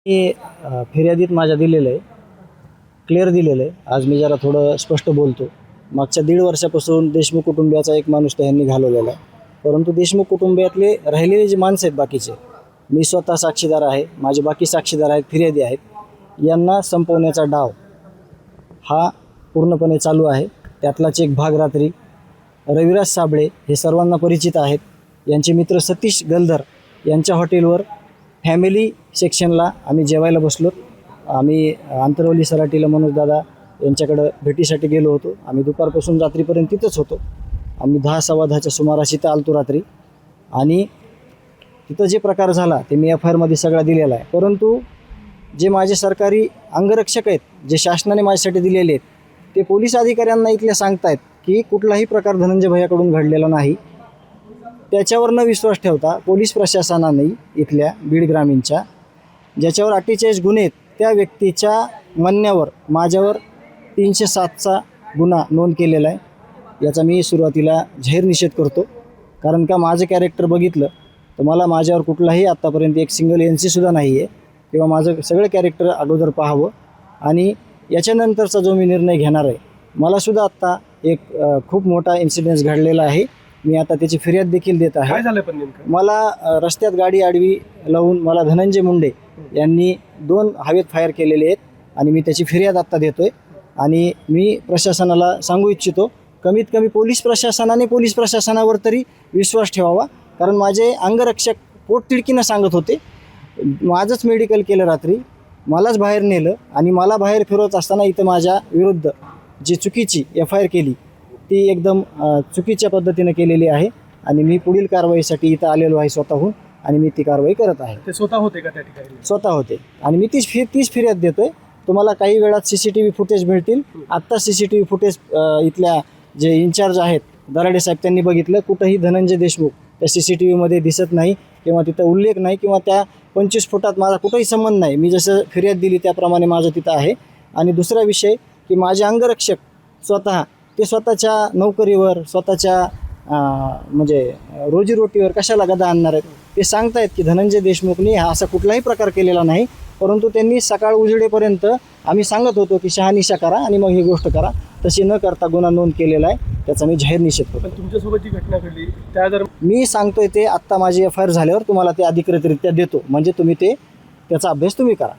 मी फिर्यादीत माझ्या दिलेलं आहे, क्लिअर दिलेलं आहे. आज मी जरा थोडं स्पष्ट बोलतो. मागच्या 1.5 वर्षापासून देशमुख कुटुंबियाचा एक माणूस त्यांनी घालवलेला आहे. परंतु देशमुख कुटुंबियातले राहिलेले जे माणसं आहेत बाकीचे, मी स्वतः साक्षीदार आहे, माझे बाकी साक्षीदार आहेत, फिर्यादी आहेत, यांना संपवण्याचा डाव हा पूर्णपणे चालू आहे. त्यातलाच एक भाग रात्री रविराज साबळे हे सर्वांना परिचित आहेत. यांचे मित्र सतीश गलधर यांच्या हॉटेलवर फॅमिली सेक्शनला आम्ही जेवायला बसलो. आम्ही आंतरवली सराटीला मनोजदादा यांच्याकडं भेटीसाठी गेलो होतो. आम्ही दुपारपासून रात्रीपर्यंत तिथंच होतो. आम्ही 10-10:15च्या सुमारास इथं आलतो रात्री. आणि तिथं जे प्रकार झाला ते मी FIRमध्ये सगळा दिलेला आहे. परंतु जे माझे सरकारी अंगरक्षक आहेत, जे शासनाने माझ्यासाठी दिलेले आहेत, ते पोलीस अधिकाऱ्यांना इथल्या सांगतायत की कुठलाही प्रकार धनंजय भैयाकडून घडलेला नाही. त्याच्यावर न विश्वास ठेवता पोलीस प्रशासनाने इथल्या बीड ग्रामीणच्या ज्याच्यावर 48 गुन्हे आहेत, त्या व्यक्तीच्या म्हणण्यावर माझ्यावर 307चा गुन्हा नोंद केलेला आहे. याचा मी सुरुवातीला जाहीर निषेध करतो. कारण का माझं कॅरेक्टर बघितलं तर मला माझ्यावर कुठलाही आत्तापर्यंत एक सिंगल NC सुद्धा नाही आहे. किंवा माझं सगळं कॅरेक्टर अगोदर पाहावं. आणि याच्यानंतरचा जो मी निर्णय घेणार आहे, मलासुद्धा आत्ता एक खूप मोठा इन्सिडेंट घडलेला आहे. मी आता त्याची फिर्याद देखील देत आहे. काय झालं पण नेमकं? मला रस्त्यात गाडी आडवी लावून मला धनंजय मुंडे यांनी 2 हवेत फायर केलेले आहेत आणि मी त्याची फिर्याद आत्ता देतो आहे. आणि मी प्रशासनाला सांगू इच्छितो, कमीत कमी पोलीस प्रशासनावर तरी विश्वास ठेवावा. कारण माझे अंगरक्षक पोटतिडकीनं सांगत होते, माझंच मेडिकल केलं रात्री, मलाच बाहेर नेलं आणि मला बाहेर फिरवत असताना इथं माझ्या विरुद्ध जी चुकीची FIR केली ती एकदम चुकीच्या पद्धतीनं केलेली आहे. आणि मी पुढील कारवाईसाठी इथं आलेलो आहे स्वतःहून आणि मी ती कारवाई करत आहे. ते स्वतः होते का त्या ठिकाणी? स्वतः होते आणि मी तीच फिर्याद देतो आहे. तुम्हाला काही वेळात CCTV फुटेज मिळतील. आत्ता CCTV फुटेज इथल्या जे इन्चार्ज आहेत दराडे साहेब त्यांनी बघितलं. कुठंही धनंजय देशमुख त्या CCTVमध्ये दिसत नाही किंवा तिथं उल्लेख नाही किंवा त्या 25 फुटात माझा कुठंही संबंध नाही. मी जसं फिर्याद दिली त्याप्रमाणे माझं तिथं आहे. आणि दुसरा विषय की माझे अंगरक्षक ते स्वतःच्या नोकरीवर स्वतःच्या म्हणजे रोजीरोटीवर कशाला गदा आणणार आहेत. ते सांगतायत की धनंजय देशमुखनी हा असा कुठलाही प्रकार केलेला नाही. परंतु त्यांनी सकाळ उजेडेपर्यंत आम्ही सांगत होतो की शहानिशा करा आणि मग ही गोष्ट करा, तशी न करता गुन्हा नोंद केलेला आहे. त्याचा मी जाहीर निषेध करतो. पण तुमच्यासोबत जी घटना घडली त्या मी सांगतोय ते आत्ता माझी FIR झाल्यावर तुम्हाला ते अधिकृतरित्या देतो. म्हणजे तुम्ही त्याचा अभ्यास तुम्ही करा.